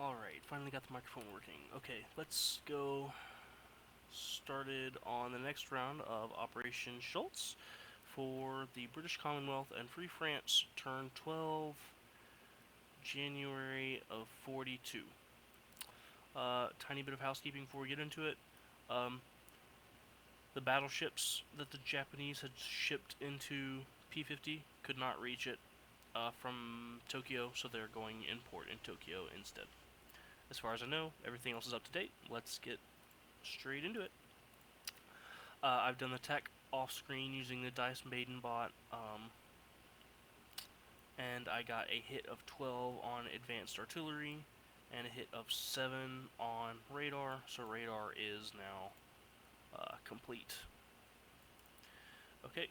Alright, finally got the microphone working. Okay, let's go started on the next round of Operation Schultz for the British Commonwealth and Free France, turn 12, January of 42. Tiny bit of housekeeping before we get into it. The battleships that the Japanese had shipped into P-50 could not reach it from Tokyo, so they're going in port in Tokyo instead. As far as I know, everything else is up to date. Let's get straight into it. I've done the tech off-screen using the Dice Maiden bot, and I got a hit of 12 on advanced artillery and a hit of 7 on radar, so radar is now complete. Okay,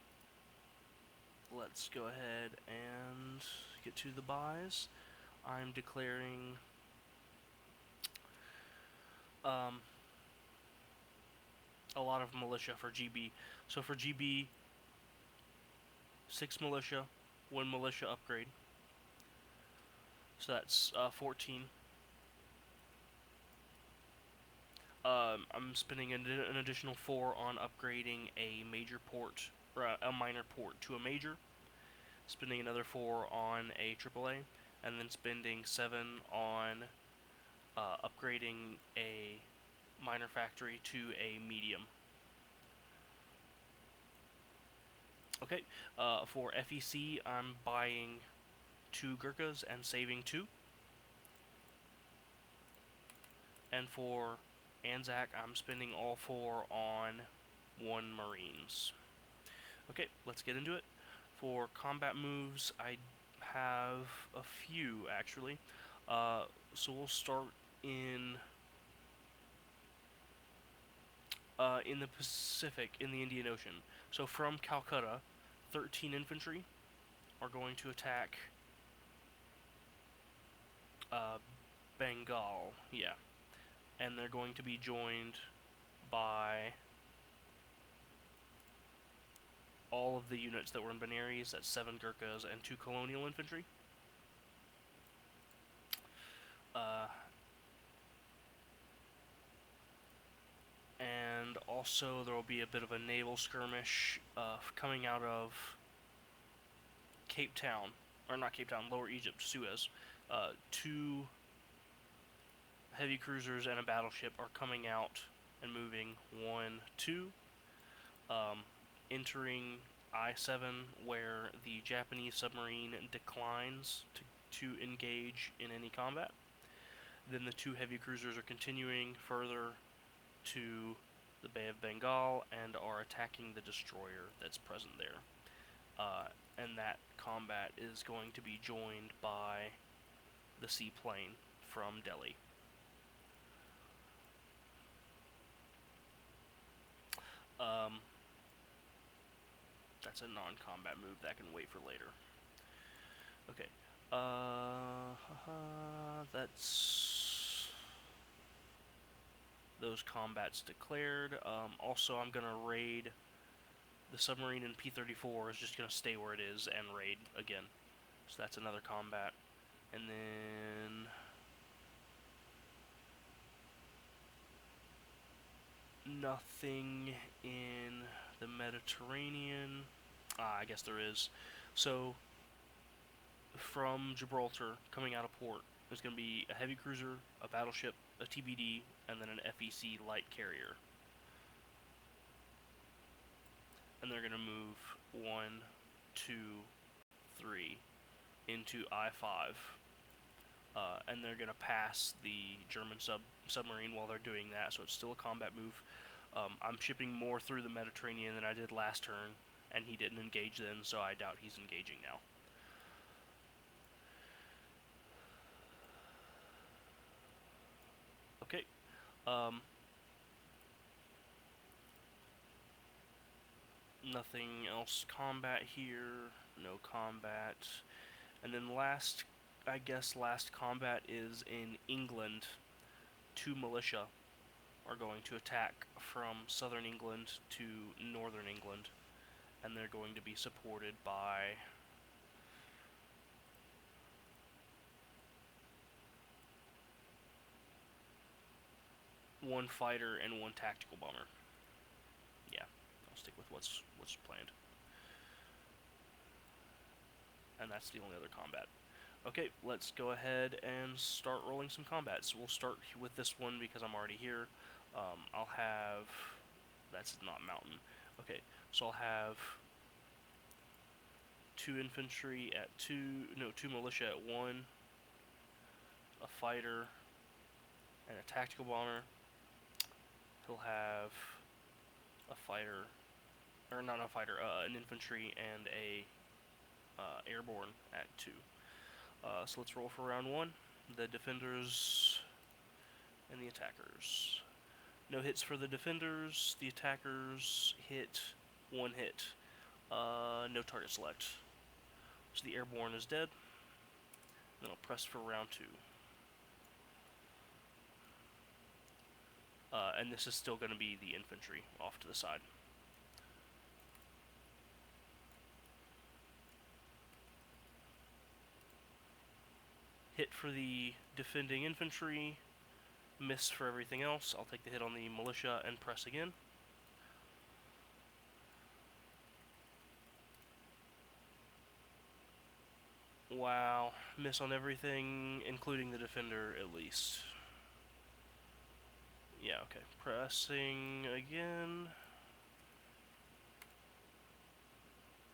let's go ahead and get to the buys. I'm declaring a lot of militia for GB. So for GB, 6 militia, 1 militia upgrade. So that's 14. I'm spending an additional 4 on upgrading a major port, or a minor port to a major. Spending another 4 on a AAA, and then spending 7 on upgrading a minor factory to a medium. Okay, for FEC, I'm buying 2 Gurkhas and saving 2. And for Anzac, I'm spending all 4 on 1 Marines. Okay, let's get into it. For combat moves, I have a few, actually. So we'll start in the Pacific, in the Indian Ocean. So from Calcutta, 13 infantry are going to attack Bengal, yeah. And they're going to be joined by all of the units that were in Benares. That's 7 Gurkhas and 2 colonial infantry. And also there will be a bit of a naval skirmish coming out of Cape Town, or not Cape Town, Lower Egypt, Suez. 2 heavy cruisers and a battleship are coming out and moving 1, 2, entering I-7, where the Japanese submarine declines to engage in any combat. Then the 2 heavy cruisers are continuing further to the Bay of Bengal and are attacking the destroyer that's present there. And that combat is going to be joined by the seaplane from Delhi. That's a non-combat move that can wait for later. Okay. That's those combats declared. Also, I'm gonna raid the submarine in P-34 is just gonna stay where it is and raid again. So that's another combat. And then nothing in the Mediterranean. I guess there is. So from Gibraltar, coming out of port, there's going to be a heavy cruiser, a battleship, a TBD, and then an FEC light carrier. And they're going to move 1, 2, 3 into I-5. And they're going to pass the German submarine while they're doing that, so it's still a combat move. I'm shipping more through the Mediterranean than I did last turn, and he didn't engage then, so I doubt he's engaging now. Okay. Nothing else combat here. No combat. And then last combat is in England. 2 militia are going to attack from southern England to northern England, and they're going to be supported by 1 fighter, and 1 tactical bomber. Yeah, I'll stick with what's planned. And that's the only other combat. Okay, let's go ahead and start rolling some combats. We'll start with this one because I'm already here. I'll have... That's not mountain. Okay, so I'll have 2 infantry at 2... No, 2 militia at 1. A fighter and a tactical bomber. He'll have a fighter... Or not a fighter, an infantry and a airborne at 2. So let's roll for round 1. The defenders and the attackers. No hits for the defenders. The attackers hit 1 hit. No target select. So the airborne is dead. Then I'll press for round 2. And this is still going to be the infantry off to the side. Hit for the defending infantry. Miss for everything else. I'll take the hit on the militia and press again. Wow. Miss on everything, including the defender, at least. Yeah, okay. Pressing again.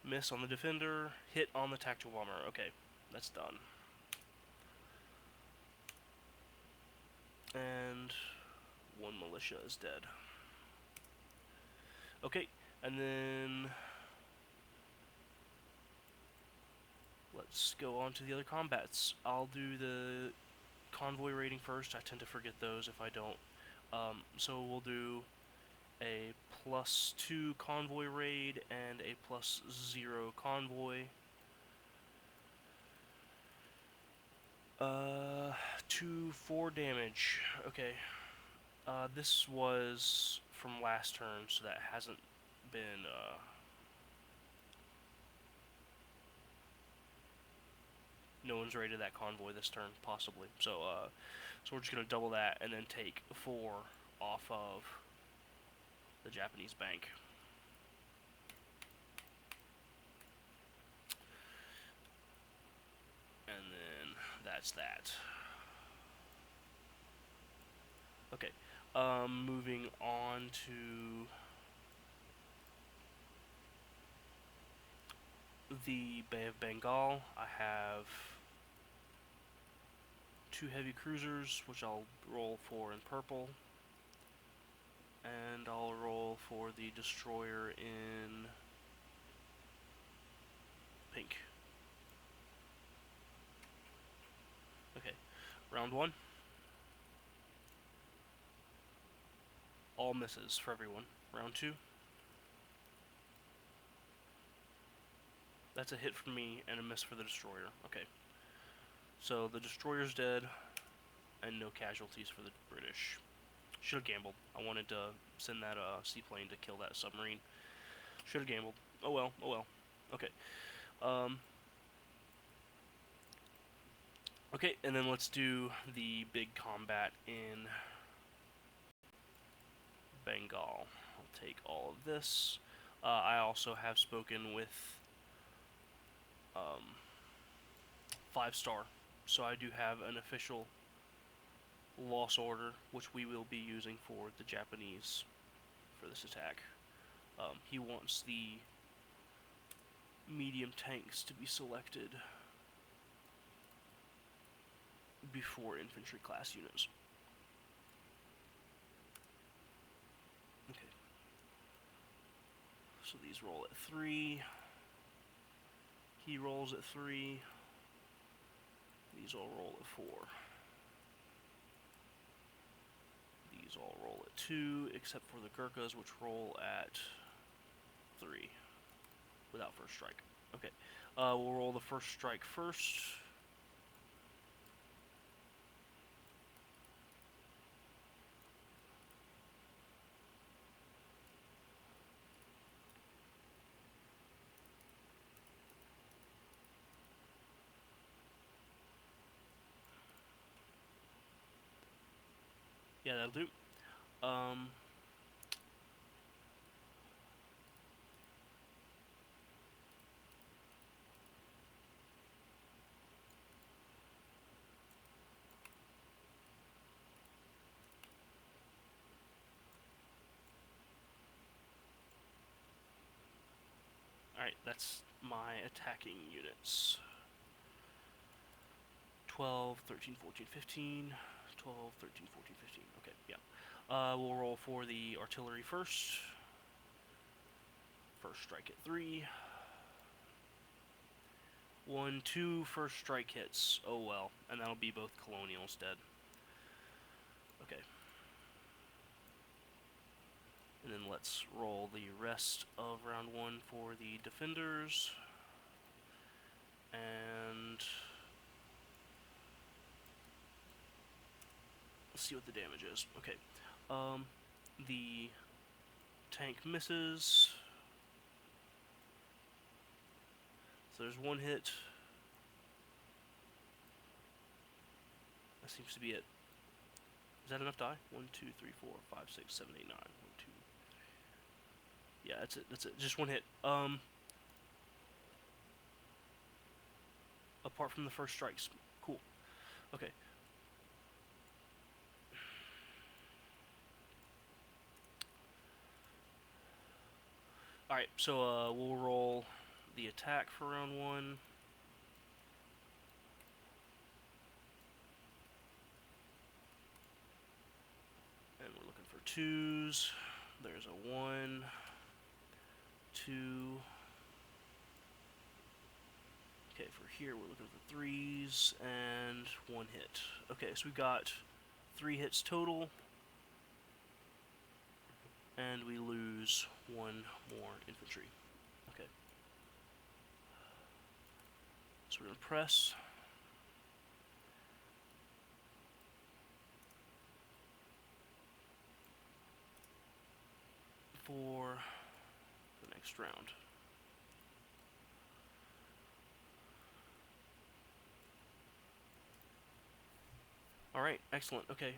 Miss on the defender. Hit on the tactical bomber. Okay, that's done. And 1 militia is dead. Okay, and then let's go on to the other combats. I'll do the convoy raiding first. I tend to forget those if I don't. So we'll do a +2 convoy raid and a +0 convoy. 2-4 damage. Okay. This was from last turn, so that hasn't been, no one's raided that convoy this turn, possibly. So we're just gonna double that and then take 4 off of the Japanese bank. And then that's that. Okay, moving on to the Bay of Bengal. I have 2 heavy cruisers, which I'll roll for in purple. And I'll roll for the destroyer in pink. Okay, round 1. All misses for everyone. Round 2. That's a hit for me and a miss for the destroyer. Okay. So the destroyer's dead, and no casualties for the British. Should have gambled. I wanted to send that seaplane to kill that submarine. Should have gambled. Oh well, oh well. Okay. Okay, and then let's do the big combat in Bengal. I'll take all of this. I also have spoken with 5-star, so I do have an official loss order, which we will be using for the Japanese for this attack. He wants the medium tanks to be selected before infantry class units. Okay. So these roll at 3. He rolls at 3. These all roll at 4. These all roll at 2, except for the Gurkhas, which roll at 3. Without first strike. Okay. We'll roll the first strike first. Yeah, that'll do. Alright, that's my attacking units. 12, 13, 14, 15. 12, 13, 14, 15. Okay, yeah. We'll roll for the artillery first. First strike at 3. 1, 2 first strike hits. Oh well, and that'll be both colonials dead. Okay. And then let's roll the rest of round 1 for the defenders. And let's see what the damage is. Okay. The tank misses. So there's 1 hit. That seems to be it. Is that enough die? 1, 2, 3, 4, 5, 6, 7, 8, 9. 1, 2. Yeah, that's it. That's it. Just 1 hit. Apart from the first strikes. Cool. Okay. Alright, so we'll roll the attack for round 1. And we're looking for 2s. There's a 1, 2. Okay, for here we're looking for 3s and 1 hit. Okay, so we've got 3 hits total. And we lose 1 more infantry. Okay. So we're going to press. For the next round. Alright, excellent. Okay,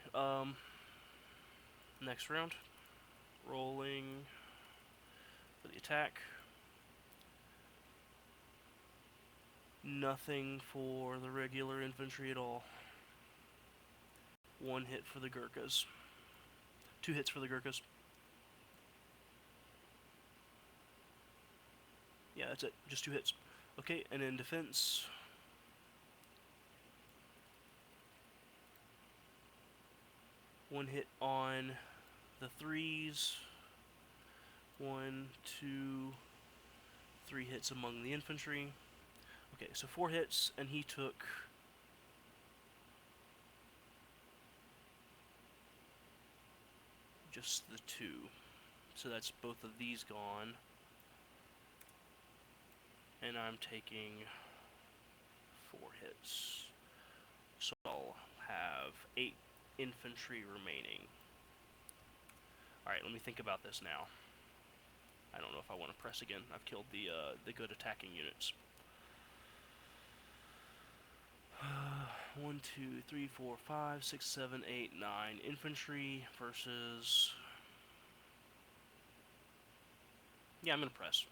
next round. Rolling for the attack. Nothing for the regular infantry at all. 1 hit for the Gurkhas. 2 hits for the Gurkhas. Yeah, that's it. Just 2 hits. Okay, and in defense... One hit on the 3s. 1, 2, 3 hits among the infantry. Okay, so 4 hits, and he took... just the 2. So that's both of these gone. And I'm taking 4 hits. So I'll have 8 infantry remaining. Alright, let me think about this now. I don't know if I want to press again. I've killed the good attacking units. 1, 2, 3, 4, 5, 6, 7, 8, 9 infantry versus... Yeah, I'm gonna press.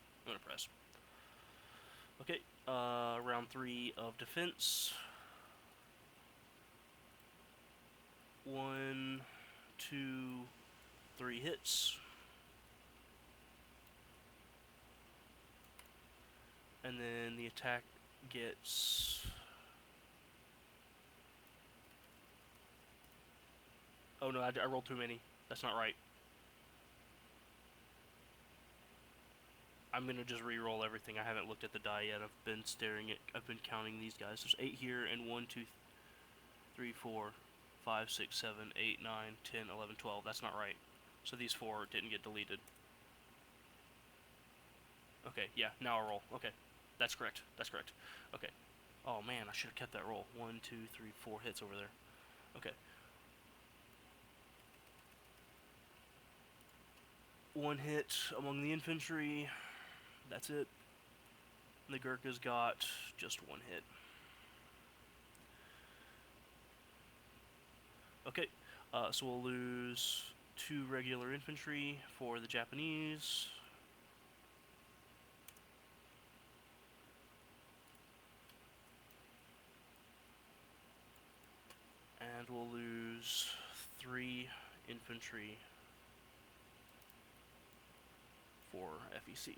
Okay, round 3 of defense. 1, 2, 3 hits. And then the attack gets... Oh no, I rolled too many. That's not right. I'm gonna just re-roll everything. I haven't looked at the die yet. I've been counting these guys. There's 8 here, and 1, 2, 3, 4, 5, 6, 7, 8, 9, 10, 11, 12. That's not right. So these 4 didn't get deleted. Okay, yeah, now I roll. Okay, that's correct. Okay. Oh man, I should have kept that roll. 1, 2, 3, 4 hits over there. Okay. 1 hit among the infantry. That's it. The Gurkhas got just 1 hit. Okay, so we'll lose 2 regular infantry for the Japanese. And we'll lose 3 infantry for FEC.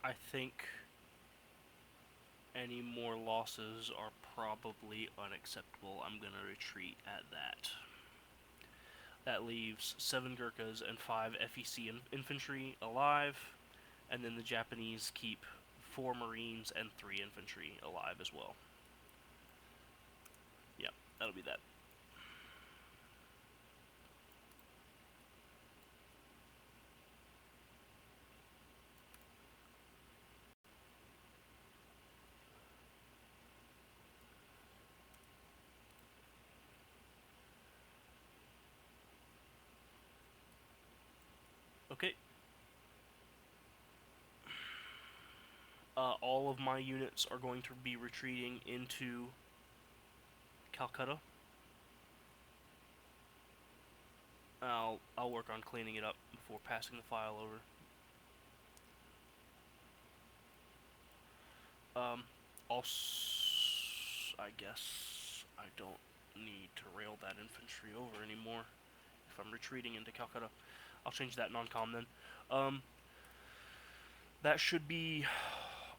I think any more losses are probably unacceptable. I'm going to retreat at that. That leaves 7 Gurkhas and 5 FEC infantry alive, and then the Japanese keep 4 Marines and 3 infantry alive as well. Yeah, that'll be that. Okay. All of my units are going to be retreating into Calcutta. I'll work on cleaning it up before passing the file over. I guess I don't need to rail that infantry over anymore if I'm retreating into Calcutta. I'll change that non-com then. That should be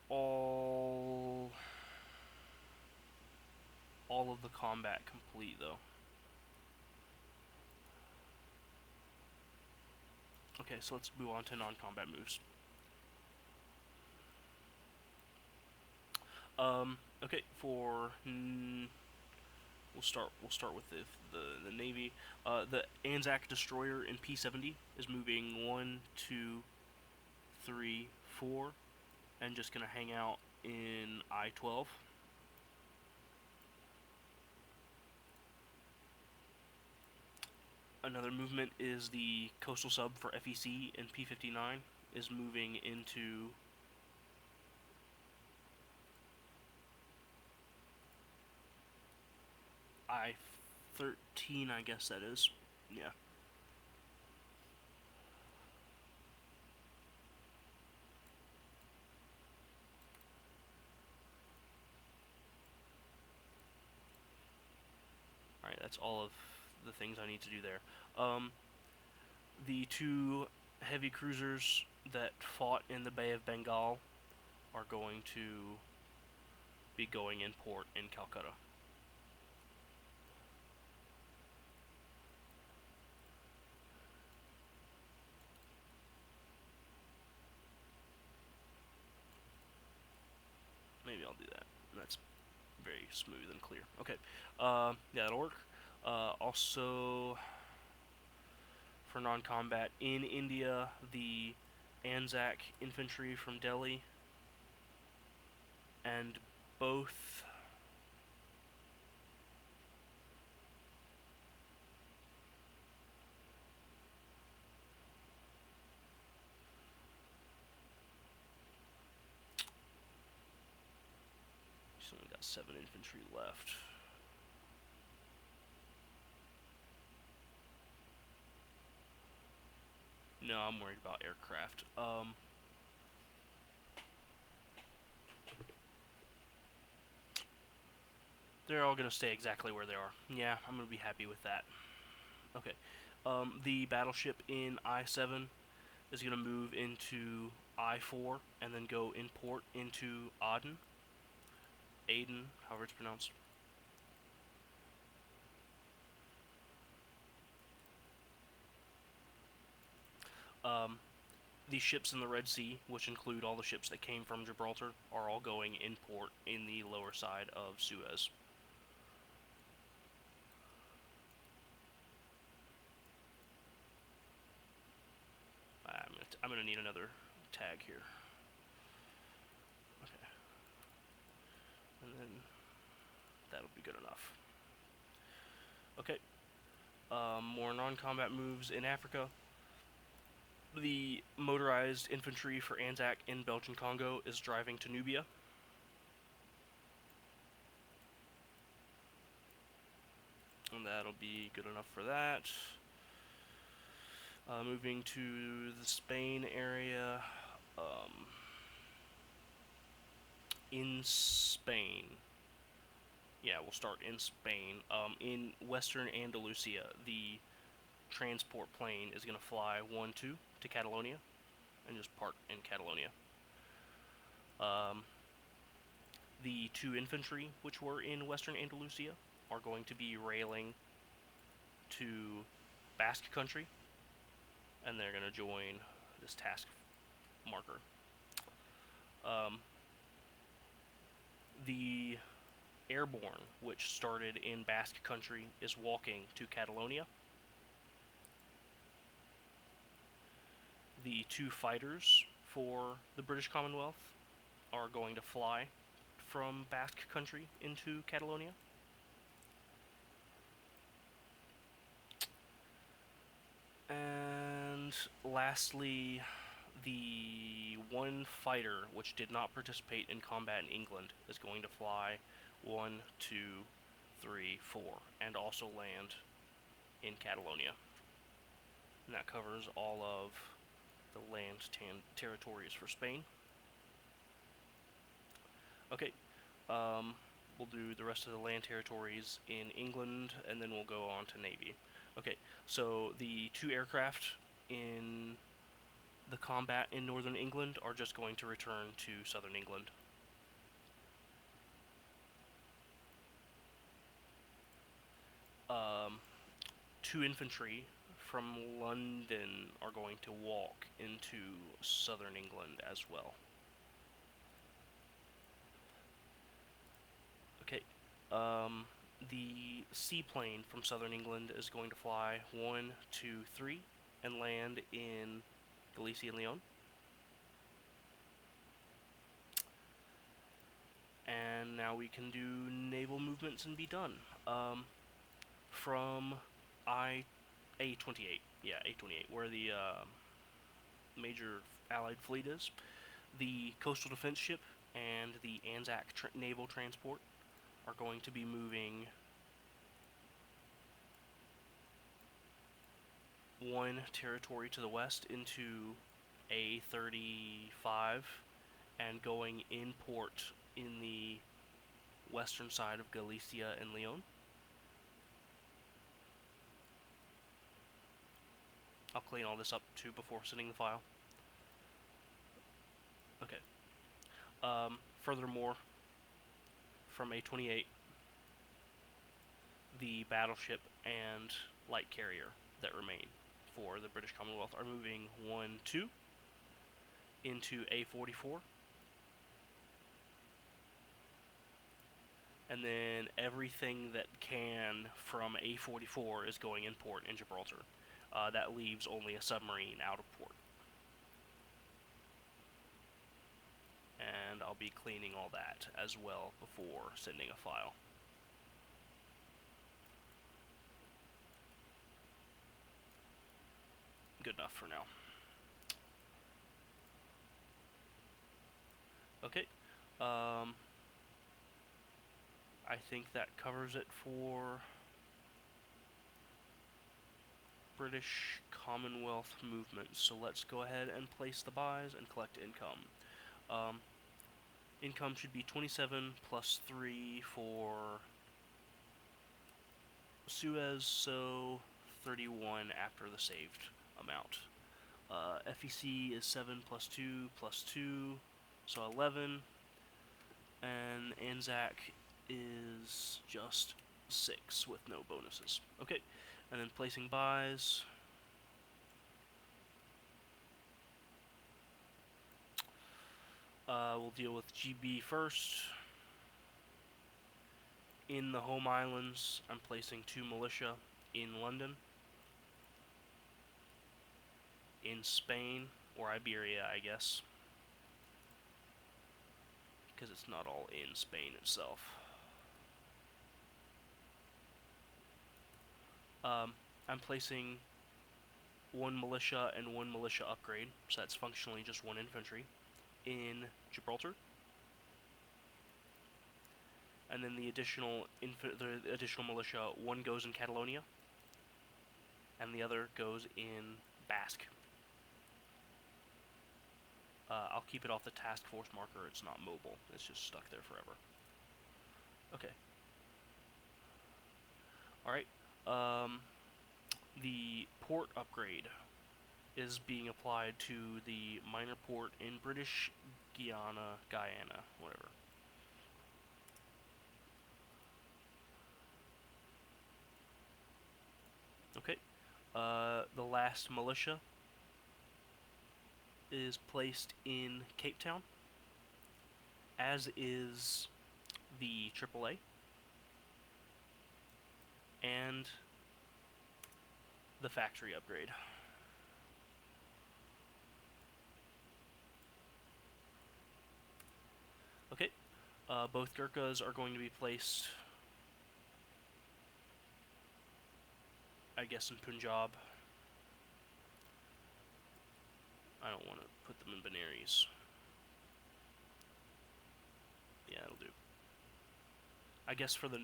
all of the combat complete, though. Okay, so let's move on to non-combat moves. Okay, we'll start with the Navy. The Anzac destroyer in P-70 is moving 1, 2, 3, 4, and just gonna hang out in I-12. Another movement is the coastal sub for FEC in P-59 is moving into I-13, I guess that is. Yeah. Alright, that's all of the things I need to do there. The 2 heavy cruisers that fought in the Bay of Bengal are going to be going in port in Calcutta. Maybe I'll do that. That's very smooth and clear. Okay. Yeah, that'll work. Also, for non-combat in India, the Anzac infantry from Delhi and both he's only got 7 infantry left. No, I'm worried about aircraft. They're all going to stay exactly where they are. Yeah, I'm going to be happy with that. Okay. The battleship in I-7 is going to move into I-4 and then go in port into Aden. Aden, however it's pronounced. The ships in the Red Sea, which include all the ships that came from Gibraltar, are all going in port in the lower side of Suez. I'm gonna need another tag here. Okay. And then that'll be good enough. Okay. More non-combat moves in Africa. The motorized infantry for Anzac in Belgian Congo is driving to Nubia. And that'll be good enough for that. Moving to the Spain area. In Spain. Yeah, we'll start in Spain. In Western Andalusia, the transport plane is going to fly 1-2 to Catalonia and just park in Catalonia. The 2 infantry, which were in Western Andalusia, are going to be railing to Basque Country, and they're going to join this task marker. The airborne, which started in Basque Country, is walking to Catalonia. The 2 fighters for the British Commonwealth are going to fly from Basque Country into Catalonia. And lastly, the 1 fighter which did not participate in combat in England is going to fly 1, 2, 3, 4, and also land in Catalonia. And that covers all of the land territories for Spain. Okay, we'll do the rest of the land territories in England, and then we'll go on to Navy. Okay, so the 2 aircraft in the combat in northern England are just going to return to southern England. Two infantry from London are going to walk into southern England as well. Okay, the seaplane from southern England is going to fly 1, 2, 3 and land in Galicia and Leon. And now we can do naval movements and be done. From A28, yeah, A28, where the major Allied fleet is, the coastal defense ship and the Anzac naval transport are going to be moving 1 territory to the west into A35 and going in port in the western side of Galicia and Leon. I'll clean all this up too before sending the file. Okay. Furthermore, from A28, the battleship and light carrier that remain for the British Commonwealth are moving 1, 2 into A44. And then everything that can from A44 is going in port in Gibraltar. That leaves only a submarine out of port. And I'll be cleaning all that as well before sending a file. Good enough for now. Okay. I think that covers it for British Commonwealth movements. So let's go ahead and place the buys and collect income. Income should be 27 plus 3 for Suez, so 31 after the saved amount. FEC is 7 plus 2 plus 2, so 11. And Anzac is just 6 with no bonuses. Okay, and then placing buys. We'll deal with GB first. In the home islands, I'm placing 2 militia in London. In Spain, or Iberia, I guess, because it's not all in Spain itself. I'm placing one militia and one militia upgrade, so that's functionally just one infantry, in Gibraltar. And then the additional militia, one goes in Catalonia, and the other goes in Basque. I'll keep it off the task force marker. It's not mobile. It's just stuck there forever. Okay. Alright. The port upgrade is being applied to the minor port in British Guyana, whatever. Okay. The last militia is placed in Cape Town, as is the AAA, and the factory upgrade. Okay, both Gurkhas are going to be placed, I guess, in Punjab. I don't want to put them in Benares. Yeah, it'll do. I guess for the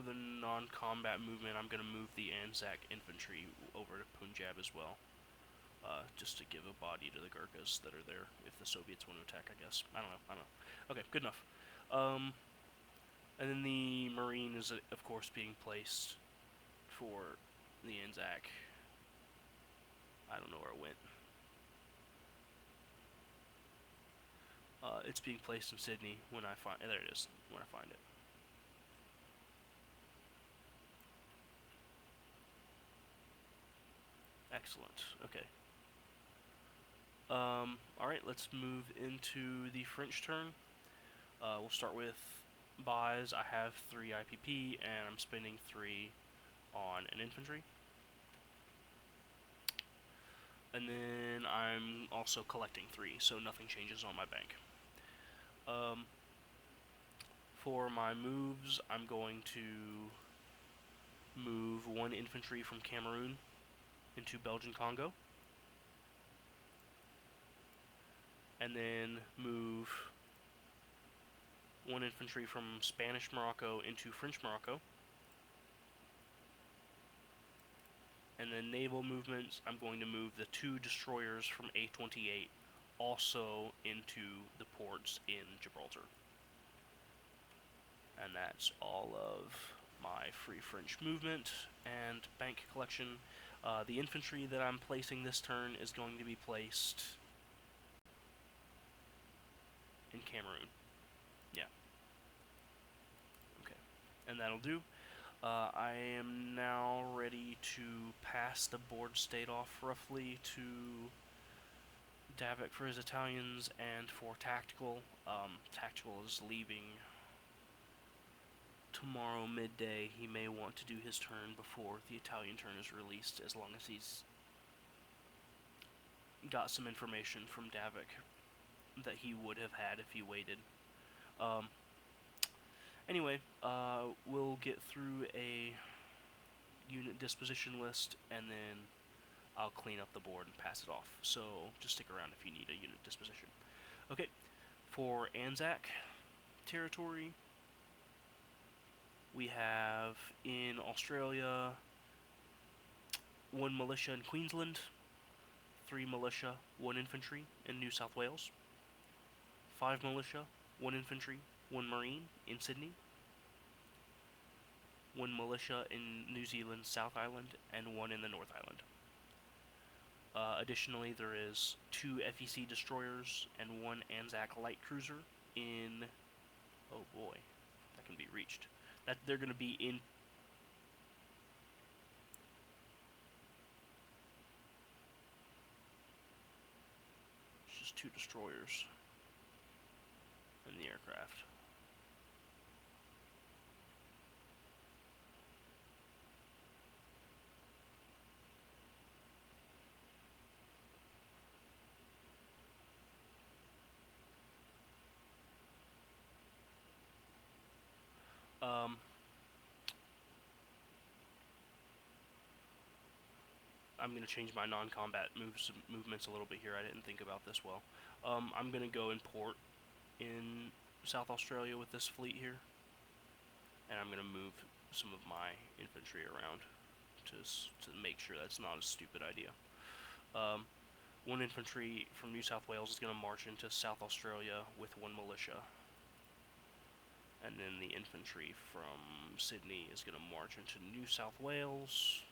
non-combat movement, I'm going to move the Anzac infantry over to Punjab as well. Just to give a body to the Gurkhas that are there if the Soviets want to attack, I guess. I don't know. Okay, good enough. And then the Marine is, of course, being placed for the Anzac. I don't know where it went. It's being placed in Sydney when I find... There it is, when I find it. Excellent. Okay. Alright, let's move into the French turn. We'll start with buys. I have 3 IPP, and I'm spending 3 on an infantry. And then I'm also collecting 3, so nothing changes on my bank. For my moves, I'm going to move 1 infantry from Cameroon into Belgian Congo, and then move 1 infantry from Spanish Morocco into French Morocco. And then naval movements, I'm going to move the 2 destroyers from A28 also into the ports in Gibraltar. And that's all of my free French movement and bank collection. The infantry that I'm placing this turn is going to be placed in Cameroon. Yeah. Okay. And that'll do. I am now ready to pass the board state off roughly to Davvyk for his Italians, and for Tactical. Tactical is leaving tomorrow midday. He may want to do his turn before the Italian turn is released, as long as he's got some information from Davvyk that he would have had if he waited. Anyway, we'll get through a unit disposition list, and then I'll clean up the board and pass it off. So just stick around if you need a unit disposition. Okay, for Anzac territory, we have in Australia 1 militia in Queensland, 3 militia, 1 infantry in New South Wales, 5 militia, 1 infantry, 1 marine in Sydney, 1 militia in New Zealand South Island, and 1 in the North Island. Additionally, there is 2 FEC destroyers and 1 Anzac light cruiser in... Oh boy, that can be reached. They're going to be in... It's just 2 destroyers in the aircraft. Um, I'm going to change my non-combat movements a little bit here. I didn't think about this well. I'm going to go and port in South Australia with this fleet here, and I'm going to move some of my infantry around to make sure that's not a stupid idea. One infantry from New South Wales is going to march into South Australia with one militia, and then the infantry from Sydney is going to march into New South Wales.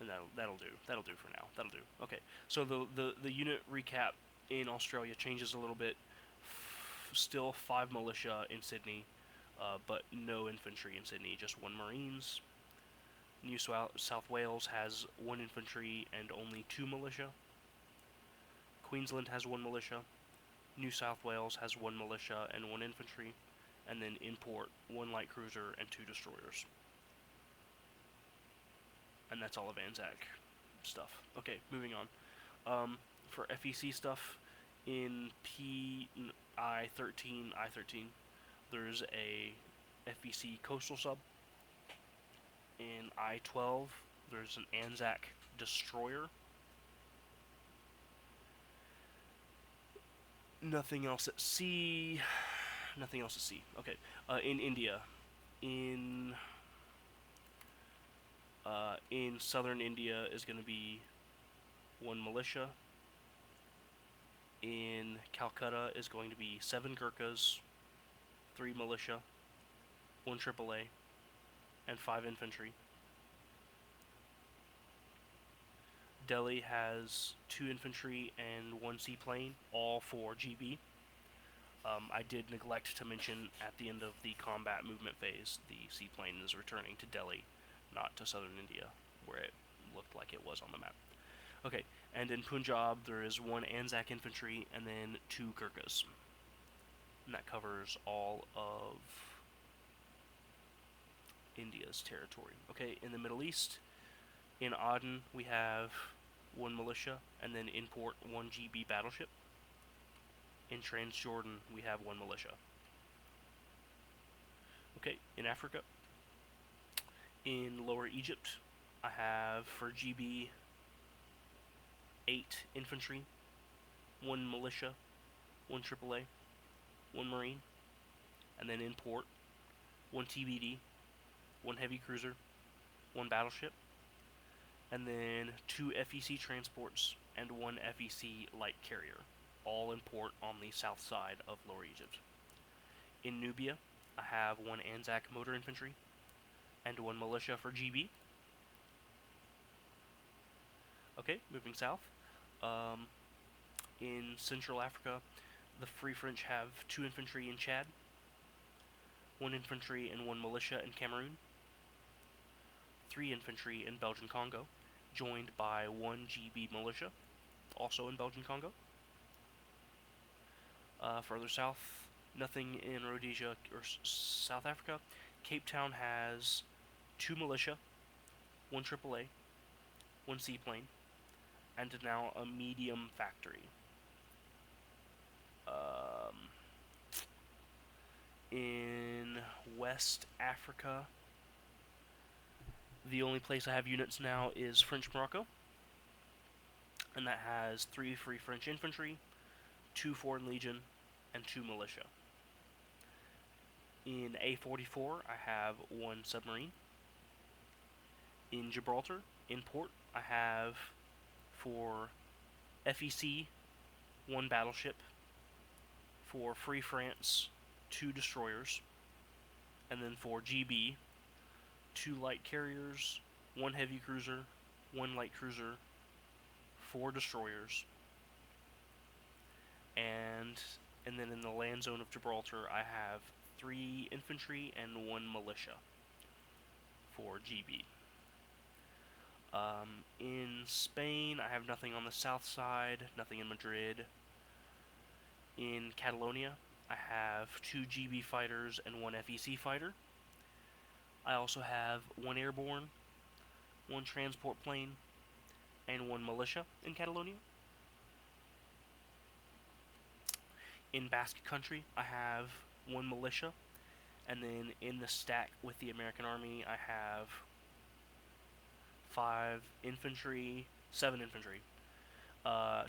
And that'll do. That'll do for now. That'll do. Okay. So the unit recap in Australia changes a little bit. Still 5 militia in Sydney, but no infantry in Sydney. Just 1 Marines. New South Wales has 1 infantry and only 2 militia. Queensland has 1 militia. New South Wales has 1 militia and 1 infantry. And then in port, 1 light cruiser and 2 destroyers. And that's all of Anzac stuff. Okay, moving on. For FEC stuff, in I-13, there's a FEC coastal sub. In I-12, there's an Anzac destroyer. Nothing else at sea. Nothing else at sea. Okay. In India, in southern India is going to be 1 militia. In Calcutta is going to be 7 Gurkhas, 3 militia, 1 AAA, and 5 infantry. Delhi has 2 infantry and 1 seaplane, all for GB. I did neglect to mention at the end of the combat movement phase, the seaplane is returning to Delhi, not to southern India, where it looked like it was on the map. Okay, and in Punjab there is 1 Anzac infantry and then 2 Gurkhas. And that covers all of India's territory. Okay, in the Middle East, in Aden we have 1 militia and then in port 1 GB battleship. In Transjordan we have 1 militia. Okay, in Africa, in Lower Egypt, I have for GB 8 infantry, 1 militia, 1 AAA, 1 Marine, and then in port, 1 TBD, 1 heavy cruiser, 1 battleship, and then 2 FEC transports and 1 FEC light carrier, all in port on the south side of Lower Egypt. In Nubia, I have 1 Anzac motor infantry and 1 militia for GB. Okay, moving south. In Central Africa, the Free French have 2 infantry in Chad, 1 infantry and 1 militia in Cameroon, 3 infantry in Belgian Congo, joined by 1 GB militia, also in Belgian Congo. Further south, nothing in Rhodesia or South Africa. Cape Town has 2 militia, 1 AAA, 1 seaplane, and now a medium factory. In West Africa, the only place I have units now is French Morocco, and that has 3 Free French infantry, 2 Foreign Legion, and 2 militia. In A44, I have 1 submarine. In Gibraltar, in port, I have for FEC 1 battleship, for Free France 2 destroyers, and then for GB 2 light carriers, 1 heavy cruiser, 1 light cruiser, 4 destroyers, and then in the land zone of Gibraltar I have 3 infantry and 1 militia for GB. In Spain, I have nothing on the south side, nothing in Madrid. In Catalonia, I have 2 GB fighters and 1 FEC fighter. I also have 1 airborne, 1 transport plane, and 1 militia in Catalonia. In Basque Country, I have 1 militia, and then in the stack with the American Army, I have 5 infantry, 7 infantry,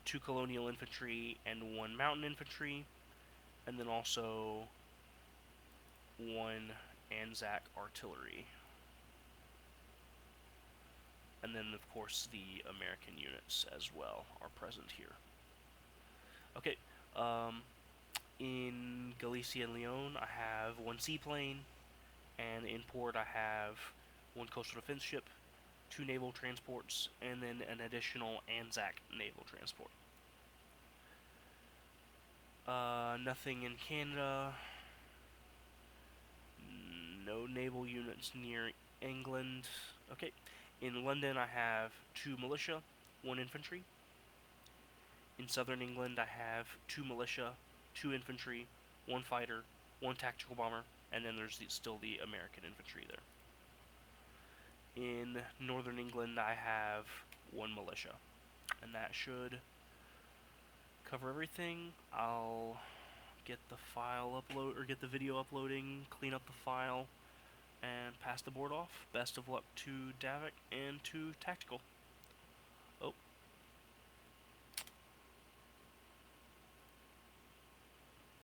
2 colonial infantry, and 1 mountain infantry, and then also 1 Anzac artillery. And then, of course, the American units as well are present here. Okay, in Galicia and Leon, I have 1 seaplane, and in port, I have 1 coastal defense ship, 2 naval transports, and then an additional Anzac naval transport. Nothing in Canada. No naval units near England. Okay. In London, I have 2 militia, 1 infantry. In southern England, I have 2 militia, 2 infantry, 1 fighter, 1 tactical bomber, and then there's still the American infantry there. In northern England, I have 1 militia, and that should cover everything. I'll get the file upload or get the video uploading, clean up the file, and pass the board off. Best of luck to Davvyk and to Tactical.